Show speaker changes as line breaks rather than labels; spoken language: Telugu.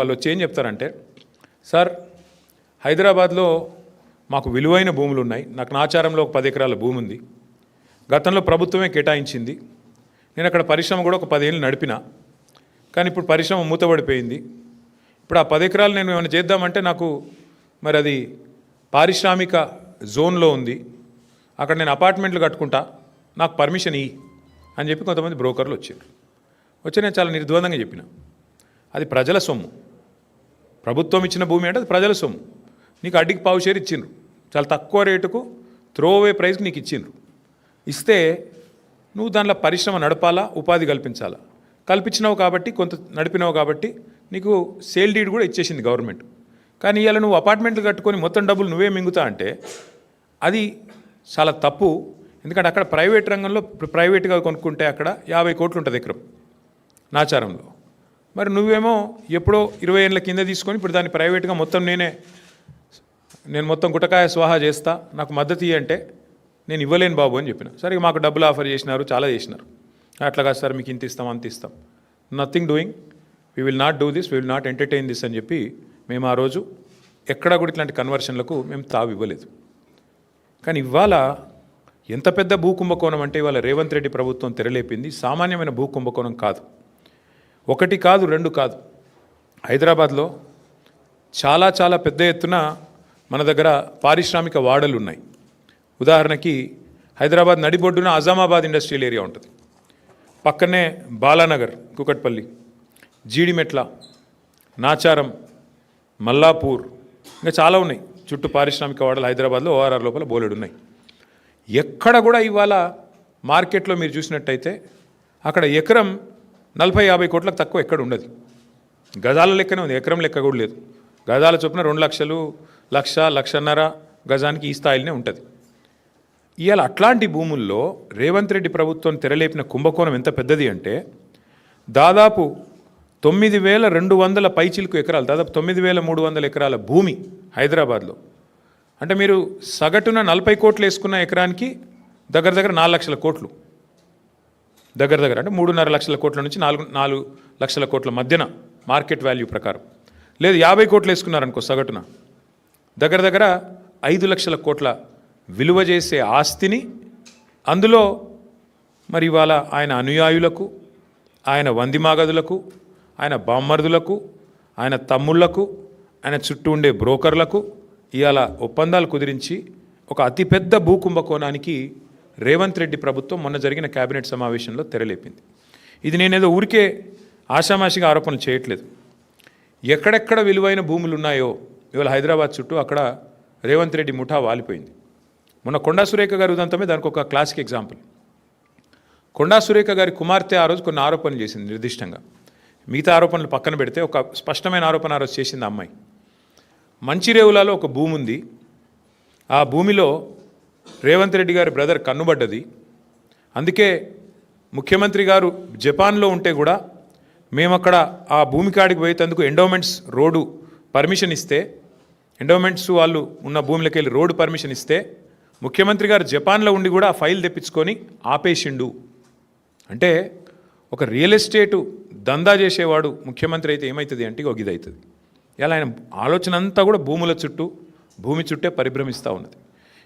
వాళ్ళు వచ్చి ఏం చెప్తారంటే, సార్ హైదరాబాద్లో మాకు విలువైన భూములు ఉన్నాయి, నాకు నాచారంలో ఒక 10 ఎకరాల భూమి ఉంది, గతంలో ప్రభుత్వమే కేటాయించింది, నేను అక్కడ పరిశ్రమ కూడా ఒక 10 ఏళ్ళు నడిపిన, కానీ ఇప్పుడు పరిశ్రమ మూతబడిపోయింది, ఇప్పుడు ఆ 10 ఎకరాలు నేను ఏమైనా చేద్దామంటే నాకు మరి అది పారిశ్రామిక జోన్లో ఉంది, అక్కడ నేను అపార్ట్మెంట్లు కట్టుకుంటా, నాకు పర్మిషన్ ఇయ్యి అని చెప్పి కొంతమంది బ్రోకర్లు వచ్చి నేను చాలా నిర్ద్వందంగా చెప్పిన, అది ప్రజల సొమ్ము, ప్రభుత్వం ఇచ్చిన భూమి అంటే అది ప్రజల సొమ్ము, నీకు అడ్డికి పావు షేర్ ఇచ్చిండ్రు, చాలా తక్కువ రేటుకు త్రోవే ప్రైస్కి నీకు ఇచ్చిండ్రు, ఇస్తే నువ్వు దాంట్లో పరిశ్రమ నడపాలా, ఉపాధి కల్పించాలా, కల్పించినావు కాబట్టి కొంత నడిపినావు కాబట్టి నీకు సేల్ డీడ్ కూడా ఇచ్చేసింది గవర్నమెంట్, కానీ ఇవాళ నువ్వు అపార్ట్మెంట్లు కట్టుకొని మొత్తం డబ్బులు నువ్వే మింగుతా అంటే అది చాలా తప్పు. ఎందుకంటే అక్కడ ప్రైవేట్ రంగంలో ప్రైవేట్గా కొనుక్కుంటే అక్కడ 50 కోట్లు ఉంటుంది ఎకరం నాచారంలో, మరి నువ్వేమో ఎప్పుడో 20 ఏళ్ళ కింద తీసుకొని ఇప్పుడు దాన్ని ప్రైవేట్గా మొత్తం నేను మొత్తం గుటకాయ స్వాహా చేస్తా, నాకు మద్దతు ఇవ్వంటే నేను ఇవ్వలేను బాబు అని చెప్పిన. సరే మాకు డబ్బులు ఆఫర్ చేసినారు, చాలా చేసినారు, అట్లా కాదు సార్ మీకు ఇంత ఇస్తాం అంత ఇస్తాం, nothing doing, we will not do this, we will not entertain this అని చెప్పి మేము ఆ రోజు ఎక్కడా కూడా ఇట్లాంటి కన్వర్షన్లకు మేము తావు ఇవ్వలేదు. కానీ ఇవాళ ఎంత పెద్ద భూ కుంభకోణం అంటే ఇవాళ రేవంత్ రెడ్డి ప్రభుత్వం తెరలేపింది, సామాన్యమైన భూ కుంభకోణం కాదు, 1 కాదు 2 కాదు, హైదరాబాద్లో చాలా చాలా పెద్ద ఎత్తున మన దగ్గర పారిశ్రామిక వాడలు ఉన్నాయి. ఉదాహరణకి హైదరాబాద్ నడిబొడ్డున అజామాబాద్ ఇండస్ట్రియల్ ఏరియా ఉంటుంది, పక్కనే బాలానగర్, కుకట్పల్లి, జీడిమెట్ల, నాచారం, మల్లాపూర్, ఇంకా చాలా ఉన్నాయి చుట్టూ పారిశ్రామిక వాడలు హైదరాబాద్లో ఓఆర్ఆర్ లోపల బోలెడు ఉన్నాయి. ఎక్కడ కూడా ఇవాళ మార్కెట్లో మీరు చూసినట్టయితే అక్కడ ఎకరం 40-50 కోట్లకు తక్కువ ఎక్కడ ఉండదు, గజాల లెక్కనే ఉంది, ఎకరం లెక్క కూడా లేదు, గజాల చొప్పున 2 లక్షలు, 1-1.5 గజానికి ఈ స్థాయిలోనే ఉంటుంది. ఇవాళ అట్లాంటి భూముల్లో రేవంత్ రెడ్డి ప్రభుత్వం తెరలేపిన కుంభకోణం ఎంత పెద్దది అంటే దాదాపు 9,200 పైచిలుకు ఎకరాలు, దాదాపు 9,300 ఎకరాల భూమి హైదరాబాద్లో. అంటే మీరు సగటున 40 కోట్లు వేసుకున్న ఎకరానికి దగ్గర 4 లక్షల కోట్లు, దగ్గర అంటే 3.5 లక్షల కోట్ల నుంచి 4 లక్షల కోట్ల మధ్యన మార్కెట్ వాల్యూ ప్రకారం. లేదు 50 కోట్లు వేసుకున్నారనుకో సగటున, దగ్గర 5 లక్షల కోట్ల విలువ చేసే ఆస్తిని, అందులో మరి ఇవాళ ఆయన అనుయాయులకు, ఆయన వందిమాగదులకు, ఆయన బామ్మర్దులకు, ఆయన తమ్ముళ్లకు, ఆయన చుట్టూ ఉండే బ్రోకర్లకు ఇవాళ ఒప్పందాలు కుదిరించి ఒక అతిపెద్ద భూ కుంభకోణానికి రేవంత్ రెడ్డి ప్రభుత్వం మొన్న జరిగిన కేబినెట్ సమావేశంలో తెరలేపింది. ఇది నేనేదో ఊరికే ఆషామాషిగా ఆరోపణలు చేయట్లేదు. ఎక్కడెక్కడ విలువైన భూములు ఉన్నాయో ఇవాళ హైదరాబాద్ చుట్టూ అక్కడ రేవంత్ రెడ్డి ముఠా వాలిపోయింది. మొన్న కొండా సురేఖ గారి ఉదంతమే దానికి ఒక క్లాసిక్ ఎగ్జాంపుల్. కొండా సురేఖ గారి కుమార్తె ఆ రోజు కొన్ని ఆరోపణలు చేసింది నిర్దిష్టంగా, మిగతా ఆరోపణలు పక్కన పెడితే ఒక స్పష్టమైన ఆరోపణ ఆ రోజు చేసింది అమ్మాయి. మంచిరేవులలో ఒక భూమి ఉంది, ఆ భూమిలో రేవంత్ రెడ్డి గారి బ్రదర్ కన్నుబడ్డది, అందుకే ముఖ్యమంత్రి గారు జపాన్లో ఉంటే కూడా మేము అక్కడ ఆ భూమి కాడికి పోయేందుకు ఎండోమెంట్స్ రోడ్డు పర్మిషన్ ఇస్తే, ఎండోమెంట్స్ వాళ్ళు ఉన్న భూమిలోకి వెళ్ళి రోడ్డు పర్మిషన్ ఇస్తే ముఖ్యమంత్రి గారు జపాన్లో ఉండి కూడా ఆ ఫైల్ తెప్పించుకొని ఆపేసిండు. అంటే ఒక రియల్ ఎస్టేటు దందా చేసేవాడు ముఖ్యమంత్రి అయితే ఏమవుతుంది అంటే ఒక ఇది అవుతుంది. ఇలా ఆయన ఆలోచన అంతా కూడా భూముల చుట్టూ, భూమి చుట్టే పరిభ్రమిస్తూ ఉన్నది.